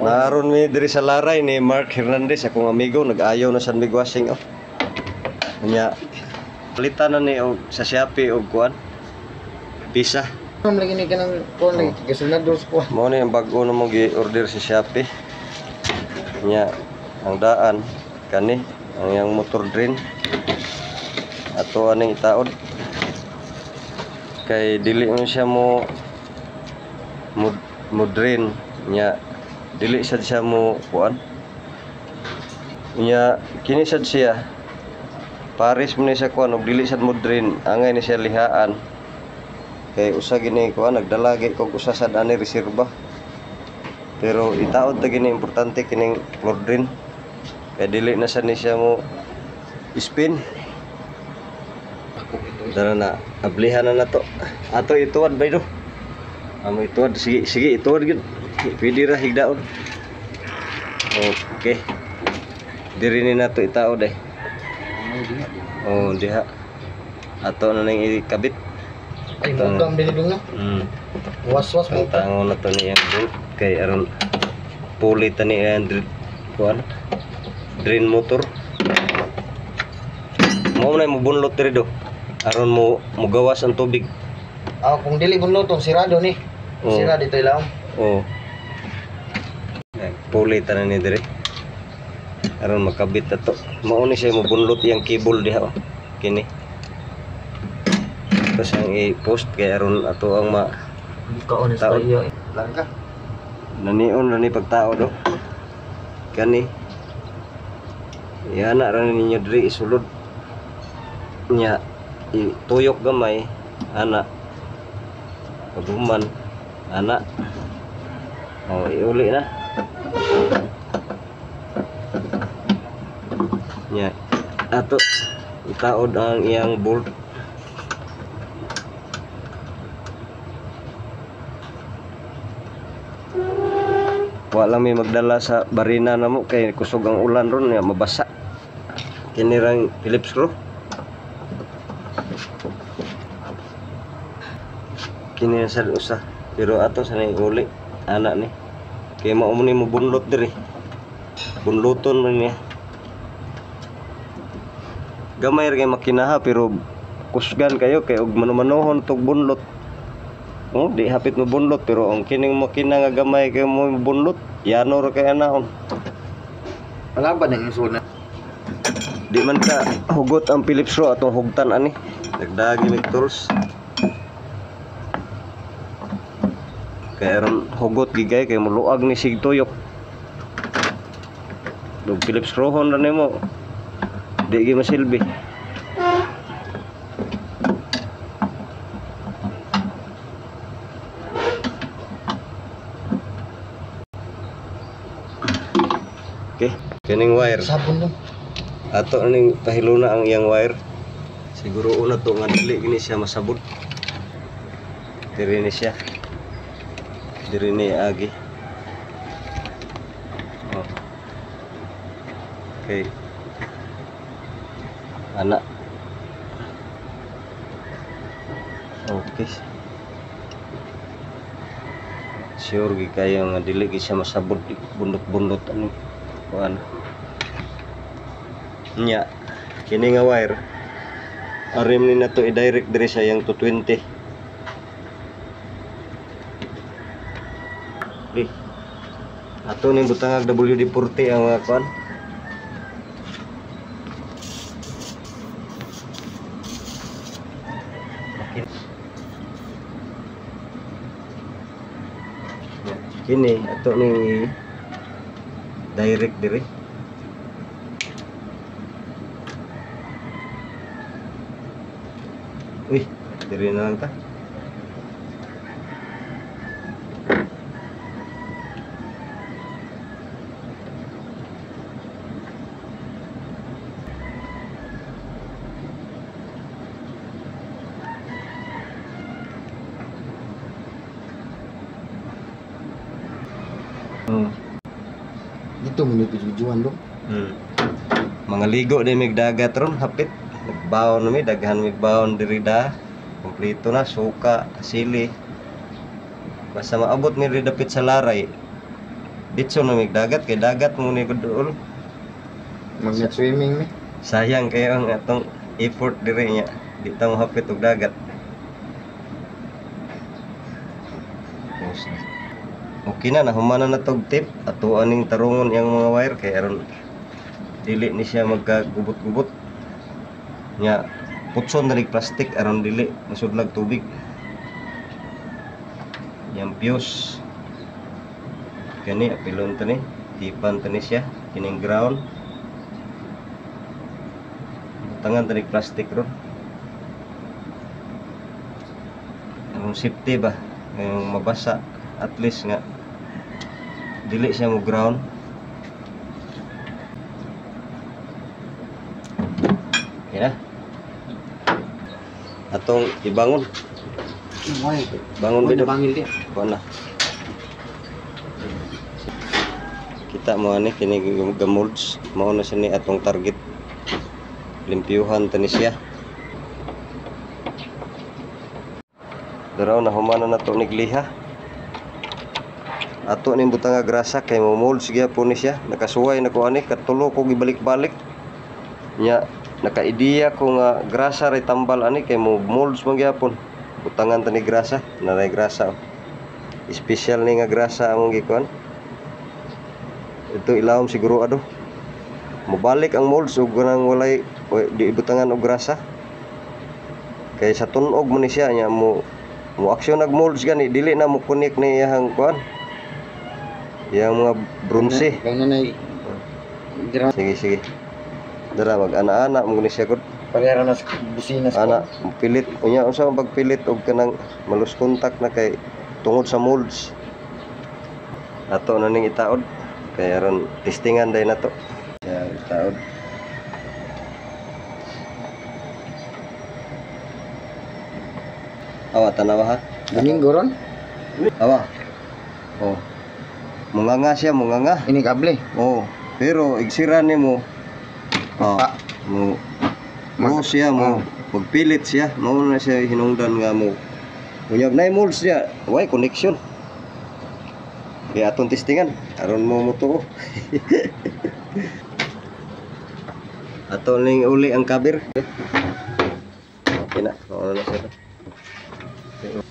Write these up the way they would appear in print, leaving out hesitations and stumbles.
Naron mi diri sa laray ni Mark Hernandez, akong amigo, nag-ayaw na sa migwashing. Nya palitan na ni og sa Shopee og kuan. Pisa. Lagi ni kanang kuan lagi gisunod dos kuan. Mao ni ang bag-o na mo gi-order sa Shopee. Nya ang daan kani ang yang motor drain ato aning itaod. Kay dili mo siya mo drain nya dili sad siya mo kuan. Nya kini sad siya paris mo ni sa kuan og dili sad mo drain, angay ni siya lihaan. Kay usa gini kuan nagdalagi kog usa sad ani reserba. Pero itaod ta gini importante kining floor drain. Kay dili na sad ni siya mo spin. Dara na ablihan na nato. Ato ituad bay do. Amo ituad sige ituad gid. Pwede ra higdaon. Okay. Diri ni nato itaod eh. Oh, diha. Ato na ning ikabit. Ay mugang bilibing no. Was-was mo ta. Tango na to ni ang bolt kay aron puli tani ang kuan. Drain motor. Mo na mo bunlot diri do. Aron mo gawas ang tubig. Kung dili bunlot sirado ni. Sira dito ilaw. Oh. Puli tanan ni dire. Aron makabit ato. Mao ni siya mo bunlot yang cable diha. Kini. Tapos ang i-post kay aron ato ang kaon sa iyo. Langka. Nanion na ni pagtao do. Kani. Yan na rin ninyo diri isulod. Nya tuyok gamay ana. Paghuman ana. Oh, iuli na. Nya ato itaod ang iyang bolt. Wala may magdala sa barina na mo kay kusog ang ulan ron nga mabasa. Kinirang Phillips screw. Kini sa usa pero ato sa nay uli ana ni. Kay mao ni mo bunlot diri. Bunluton man niya. Gamay ra kay makinaha pero kusgan kayo kay og manumanohon tog bunlot. Oh, di hapit mo bunlot pero ang kining makina nga gamay kay mo bunlot, yano ra kay anaon. Wala ba nang isul na? Di man ka hugot ang Phillips screw atong hugtan ani. Dagdagi mig tools. Kay aron hugot gigay kay muluag ni sig tuyok. Dug Phillips screw hon ra nimo. Di gi masilbi. Okay, kining wire. Sabon lang. Ato ning pahiluna ang iyang wire. Siguro una to nga dili gini siya masabot. Diri ni siya. Diri ni agi. Oh. Okay. Ana. Okay. Sure gi kayo nga dili gi siya masabot bundot-bundot ani kuan. Nya kini nga wire arim ni nato i-direct diri sa yang 220. Ato ning butang WD-40 ang mga kuan. Kini ato ning direct diri. Uy, diri na lang ta. Dito mo nipidjuan do. Mga ligo din mig dagat ron hapit. Nagbaon mi daghan mig baon diri da. Kompleto na suka, sili. Basta maabot mi dapit sa laray. Ditso na may dagat kay dagat mo ni gudol. Mag-net swimming ni. Sayang kayo ang atong effort dire nya. Di ta mo hapit og dagat. Okay na nahumanan na tog tip ato aning tarungon yang mga wire kay aron dili ni siya magkagubot-gubot. Nya putson na plastic aron dili masudlag tubig. Yang fuse kani apilon tani tipan tani siya kining ground tangan tani plastic ron ang safety ba yung mabasa at least nga dili siya mo ground. Ya atong ibangon bangun bidot Bangil dia. na kita mo ani kini gamolds mao na sini atong target limpyuhan tani siya daraw na humana na to nigliha ato ning butang nga grasa kay mo molds gyapon ni siya nakasuway na ko ani katulo ko gibalik-balik nya naka-ideya ko nga grasa ray tambal ani kay mo molds man gyapon butangan tani grasa naray grasa special ni nga grasa among gikuan ito ilawom siguro ado mobalik ang molds ug ganang walay di butangan og grasa kay sa tunog mo ni siya nya mo aksyon nag molds gani dili na mo connect ni iyang kuan yang mga bronze sige dara mag ana-ana mo ni siya gud Parehara na sa busina sa ana pilit unya unsa ang pagpilit og kanang malus contact na kay tungod sa molds ato na ning itaod kay aron testingan day nato ya itaod awa tanawa ha Domingo ron. awa oh munganga siya munganga Ini kable. oh pero igsira nimo mo siya mo magpilit siya mao na siya hinungdan nga mo unyag na molds siya way connection kaya atong testingan aron mo mutuo ato ning uli ang kabir okay na mao na siya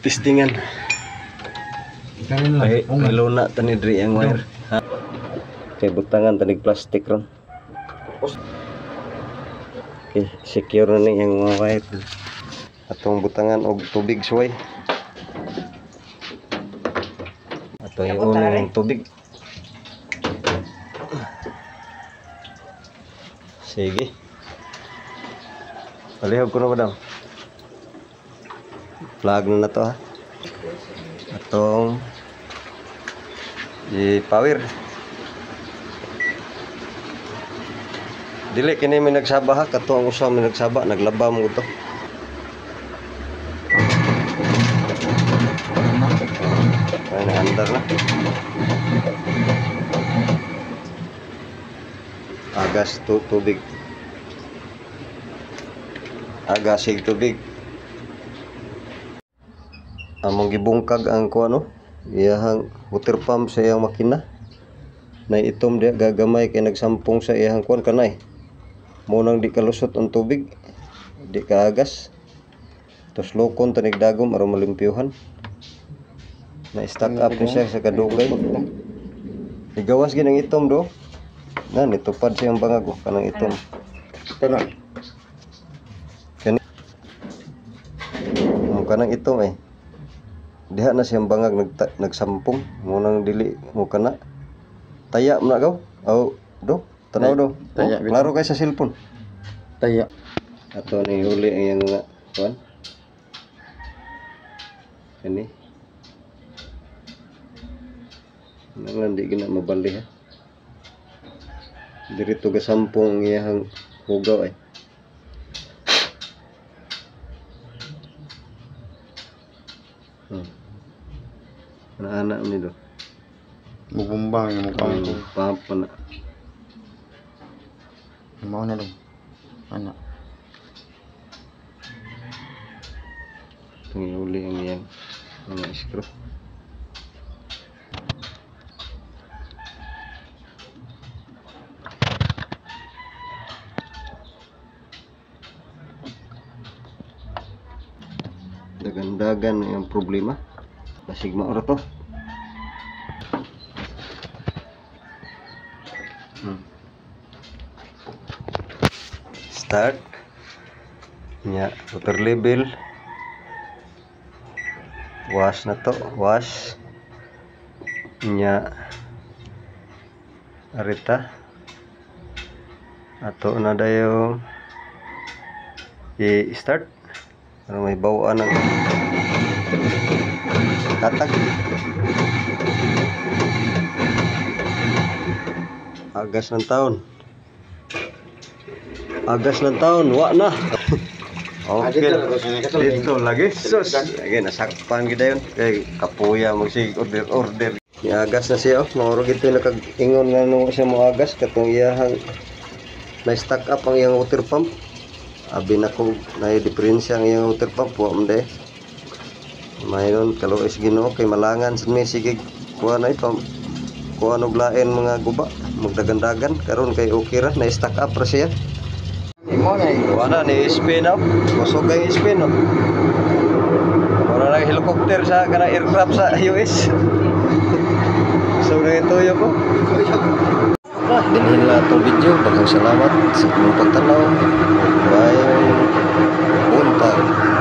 testingan ay iluna tani diri ang wire ha kay butangan tani plastic ron. Okay, secure na ni yung mga wire atong butangan og tubig suway ato yung unang tubig sige palihog ko na madam plug na to ha atong i-power dili kini may nagsaba ha kato ang usa may nagsaba naglaba mo to ay naandar na agas tubig agasig tubig among gibungkag ang kuano iyahang water pump sa iyang makina na itom dia gagamay kay nagsampong sa iyang kuan kanay mo nang di kalusot ang tubig di kaagas tos lokon tanig dagom aron malimpyuhan na stack up ni siya sa kadugay igawas ginang itom do na nitupad siyang bangag kanang itom Tanan. kanang itom diha na siyang bangag nagsampong mo nang dili mo kana taya mo na gaw aw do tanaw do Taya, klaro kay sa cellphone Taya. ato ni huli ang iyang mga kuan kani nang di gina mabali ha dirito gasampong ang iyang hugaw anak ni do Bubumbang yung mukhang ko. papa na Mau na dong. Anak. itong uli ang iyang mga screw dagdagan yung problema. Pasigma ora to. Start. Nya, water level. Wash na to, wash. Nya. Arita. Ato na dayo i-start. Ano may bawaan ng katag. Agas ng taon. Agas ng taon, wa na. Okay. Dito lagi. Sus. Lagi nasakpan kita yun. Kay kapuya magsig order. Agas na siya. Maurog ito yung nakag-ingon nga nung siya mo agas. Katong iyahang na-stack up ang iyang water pump. Abi na kung na-diferensya ang iyang water pump. Wa mo de. Mayroon kaluis Ginoo kay malangan sa may sigig. Kuha na ito. Kuha na lain mga guba. Magdagandagan. Karon kay okay ra. Na-stack up ra siya. Wala ni spin up. Kusog kay spin up. Wala na helicopter sa kana aircraft sa US. So na ito yo ko. Dinhin lang itong video. Daghang salamat sa inyong pagtanaw. Bye. Buntag.